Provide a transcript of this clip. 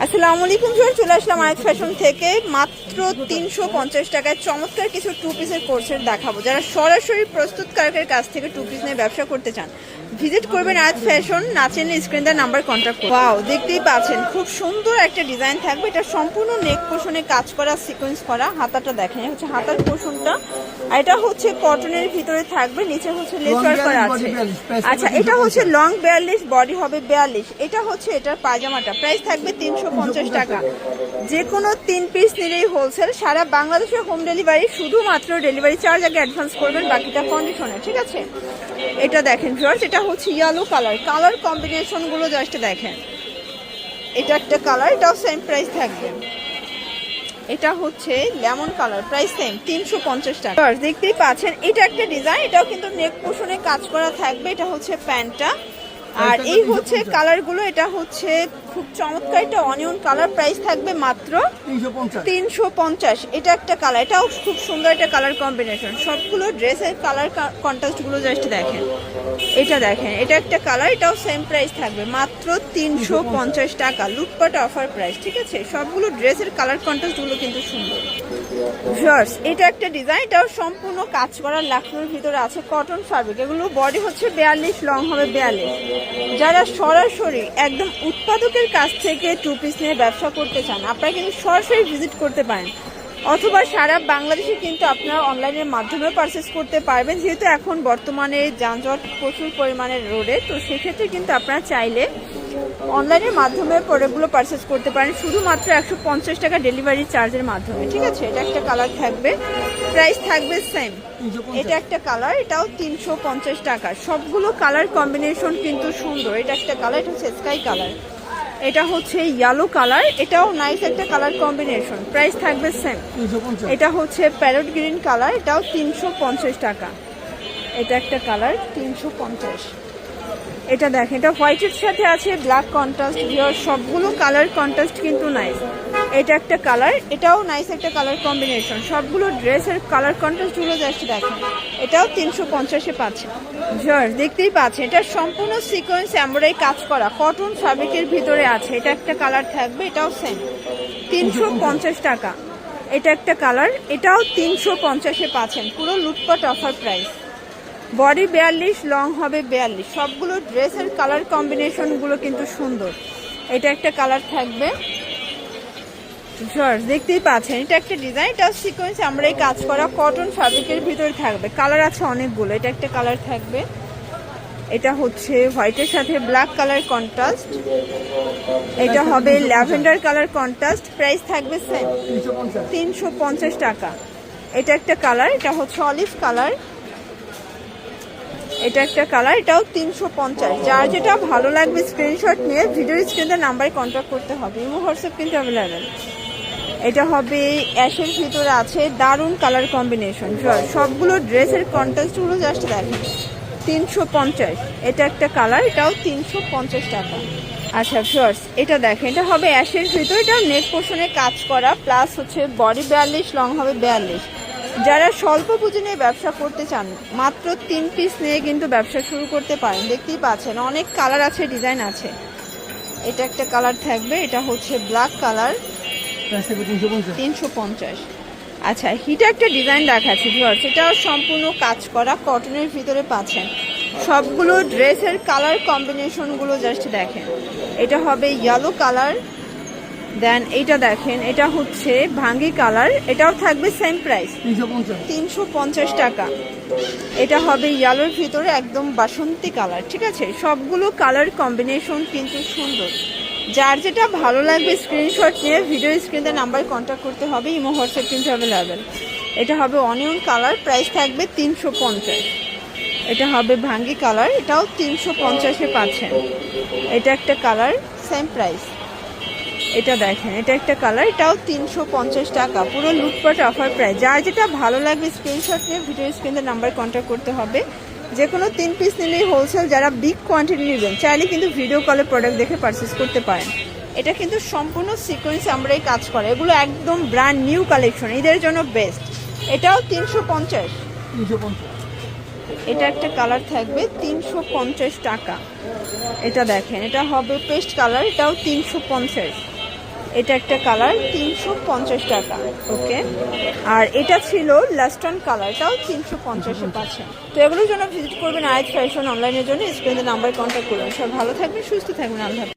আসসালামু আলাইকুম স্যার, চলে আসলাম আয়াত ফ্যাশন থেকে। মাত্র 350 টাকায় চমৎকার কিছু টু পিসের কোর্সের দেখাবো। যারা সরাসরি প্রস্তুতকারকের কাছ থেকে টু পিস নিয়ে ব্যবসা করতে চান, ভিজিট করবেন আয়াত ফ্যাশন। না চিনলে স্ক্রিন দেওয়ার নাম্বার কন্ট্যাক্ট করুন। ওয়াও, দেখতেই পাচ্ছেন খুব সুন্দর একটা ডিজাইন থাকবে। এটা সম্পূর্ণ নেক পোর্শনে কাজ করা, সিকোয়েন্স করা। হাতাটা দেখেন, হচ্ছে হাতার পোর্শনটা। আর এটা হচ্ছে কটনের ভিতরে থাকবে, নিচে হচ্ছে লেসার করা আছে। আচ্ছা, এটা হচ্ছে লং 42, বডি হবে 42। এটা হচ্ছে এটার পায়জামাটা। প্রাইস থাকবে 350 টাকা। যে কোনো 3 পিস নিলেই হোলসেল। সারা বাংলাদেশে হোম ডেলিভারি। শুধুমাত্র ডেলিভারি চার্জ আগে অ্যাডভান্স করবেন, বাকিটা কন্ডিশনে, ঠিক আছে? এটা দেখেন ভিউয়ার্স, এটা হচ্ছে ইয়েলো কালার। কালার কম্বিনেশন গুলো জাস্ট দেখেন। এটা একটা কালার, এটাও সেম প্রাইস থাকবে। এটা হচ্ছে লেমন কালার, প্রাইস সেম 350 টাকা। দেখতেই পাচ্ছেন এটা একটা ডিজাইন, এটাও কিন্তু নেক পোর্শনে কাজ করা থাকবে। এটা হচ্ছে প্যান্টটা, আর এই হচ্ছে কালারগুলো। এটা হচ্ছে খুব চমৎকার, এটা অনিয়ন কালার। প্রাইস থাকবে মাত্র 350। এটা একটা কালার, এটাও খুব সুন্দর একটা কালার কম্বিনেশন। সবগুলো ড্রেসের কালার কন্ট্রাস্টগুলো জাস্ট দেখেন। এটা দেখেন, এটা একটা কালার, এটাও সেম প্রাইস থাকবে মাত্র 350 টাকা। লুটপাট অফার প্রাইস, ঠিক আছে? সবগুলো ড্রেসের কালার কন্ট্রাস্টগুলো কিন্তু সুন্দর। ভিউয়ার্স, এটা একটা ডিজাইন, এটাও সম্পূর্ণ কাজ করা, লাখনোর ভিতরে আছে, কটন ফ্যাব্রিক। এগুলো বডি হচ্ছে 42, লং হবে 42। যারা সরাসরি একদম উৎপাদকের কাছ থেকে টু পিস নিয়ে ব্যবসা করতে চান, আপনারা কিন্তু সরাসরি ভিজিট করতে পারেন, অথবা সারা বাংলাদেশে কিন্তু আপনারা অনলাইনের মাধ্যমে পারচেস করতে পারবেন। যেহেতু এখন বর্তমানে যানজট প্রচুর পরিমাণে রোডে, তো সেক্ষেত্রে কিন্তু আপনারা চাইলে অনলাইনের মাধ্যমে প্রোডাক্টগুলো পারচেস করতে পারেন, শুধুমাত্র 150 টাকা ডেলিভারি চার্জের মাধ্যমে, ঠিক আছে? এটা একটা কালার থাকবে, প্রাইস থাকবে সেম। এটা একটা কালার, এটাও 350 টাকা। সবগুলো কালার কম্বিনেশন কিন্তু সুন্দর। এটা একটা কালার, এটা হচ্ছে স্কাই কালার। এটা হচ্ছে ইয়েলো কালার, এটাও নাইস একটা কালার কম্বিনেশন। প্রাইস থাকবে সেম। এটা হচ্ছে প্যারট গ্রিন কালার, এটাও 350 টাকা। এটা একটা কালার, 350। এটা দেখেন, এটা হোয়াইটের সাথে আছে ব্ল্যাক কন্ট্রাস্ট। সবগুলো কালার কন্ট্রাস্ট কিন্তু নাইস। এটা একটা কালার, এটাও নাইস একটা কালার কম্বিনেশন। সবগুলো ড্রেসের কালার কন্ট্রাস্টগুলো জাস্ট দেখেন। এটাও 350-এ পাচ্ছেন। ভিউয়ার্স, দেখতেই পাচ্ছেন, এটা সম্পূর্ণ সিকোয়েন্স এমব্রয়ডারি কাজ করা, কটন ফ্যাব্রিকের ভিতরে আছে। এটা একটা কালার থাকবে, এটাও সেম 350 টাকা। এটা একটা কালার, এটাও 350-এ পাচ্ছেন। পুরো লুটপাট অফার প্রাইস। বডি 42, লং হবে 42। সবগুলো ড্রেসের কালার কম্বিনেশনগুলো কিন্তু সুন্দর। এটা একটা কালার থাকবে। দেখতেই পাচ্ছেন, এটা একটা ডিজাইন, এটা সিকোয়েন্স আমরা এই কাজ করা, কটন ফ্যাব্রিকের ভিতরে থাকবে। কালার আছে অনেকগুলো। এটা একটা কালার থাকবে, এটা হচ্ছে হোয়াইটের সাথে ব্ল্যাক কালার কন্ট্রাস্ট। এটা হবে ল্যাভেন্ডার কালার কন্ট্রাস্ট। প্রাইস থাকবে সেম 350 টাকা। এটা একটা কালার, এটা হচ্ছে অলিভ কালার। এটা একটা কালার, এটাও 350। যার যেটা ভালো লাগবে স্ক্রিনশট নিয়ে ভিডিও স্ক্রিনে নাম্বারে কন্ট্যাক্ট করতে হবে। ইমো হোয়াটসঅ্যাপ কিন্তু অ্যাভেলেবেল। এটা হবে অ্যাশের ভিতরে আছে, দারুণ কালার কম্বিনেশন। সবগুলো ড্রেসের কন্ট্রাস্টগুলো জাস্ট দেখেন। 350। এটা একটা কালার, এটাও 350 টাকা। আচ্ছা ভিউয়ার্স, এটা দেখেন, এটা হবে অ্যাশের ভিতরে, এটাও নেক পোর্শনে কাজ করা, প্লাস হচ্ছে বডি 42, লং হবে 42। যারা স্বল্প পুঁজি নিয়ে ব্যবসা করতে চান, মাত্র 3 পিস নিয়ে কিন্তু ব্যবসা শুরু করতে পারেন। দেখতেই পাচ্ছেন অনেক কালার আছে, ডিজাইন আছে। এটা একটা কালার থাকবে, এটা হচ্ছে ব্ল্যাক কালার, 350। আচ্ছা, হিটা একটা ডিজাইন দেখাচ্ছি ভিউয়ার্স, এটাও সম্পূর্ণ কাজ করা, কটনের ভিতরে পাচ্ছেন। সবগুলো ড্রেসের কালার কম্বিনেশনগুলো জাস্ট দেখেন। এটা হবে ইয়েলো কালার, দেন এইটা দেখেন, এটা হচ্ছে ভাঙ্গি কালার। এটাও থাকবে সেম প্রাইস 350 টাকা। এটা হবে ইয়েলোর ভিতরে একদম বাসন্তী কালার, ঠিক আছে? সবগুলো কালার কম্বিনেশন কিন্তু সুন্দর। যার যেটা ভালো লাগবে স্ক্রিনশট নিয়ে ভিডিও স্ক্রিনে নাম্বার কন্ট্যাক্ট করতে হবে। ইমো হোয়াটসঅ্যাপ কিন্তু অ্যাভেলেবেল। এটা হবে অনিয়ন কালার, প্রাইস থাকবে 350। এটা হবে ভাঙ্গি কালার, এটাও 350-এ পাচ্ছেন। এটা একটা কালার, সেম প্রাইস। এটা দেখেন, এটা একটা কালার, এটাও 350 টাকা। পুরো লুটপাট অফার প্রাইস। যার যেটা ভালো লাগবে স্ক্রিনশট নিয়ে ভিডিও স্ক্রিনে নাম্বার কন্ট্যাক্ট করতে হবে। যে কোনো 3 পিস নিলেই হোলসেল। যারা বিগ কোয়ান্টিটি নেবেন, চাইলে কিন্তু ভিডিও কলে প্রোডাক্ট দেখে পারচেস করতে পারেন। এটা কিন্তু সম্পূর্ণ সিকোয়েন্স আমরা এই কাজ করে, এগুলো একদম ব্র্যান্ড নিউ কালেকশন, এদের জন্য বেস্ট। এটাও 350। এটা একটা কালার থাকবে 350 টাকা। এটা দেখেন, এটা হবে পেস্ট কালার, এটাও 350। এটা একটা কালার 350 টাকা। ওকে, আর এটা ছিল লাস্টন কালার, এটাও 350-এ পাচ্ছেন। তো এগুলোর জন্য ভিজিট করবেন আয়াত ফ্যাশন অনলাইনের জন্য, স্ক্রিনে নাম্বার কন্ট্যাক্ট করবেন। সব ভালো থাকবেন, সুস্থ থাকবেন, আল্লাহ হাফেজ।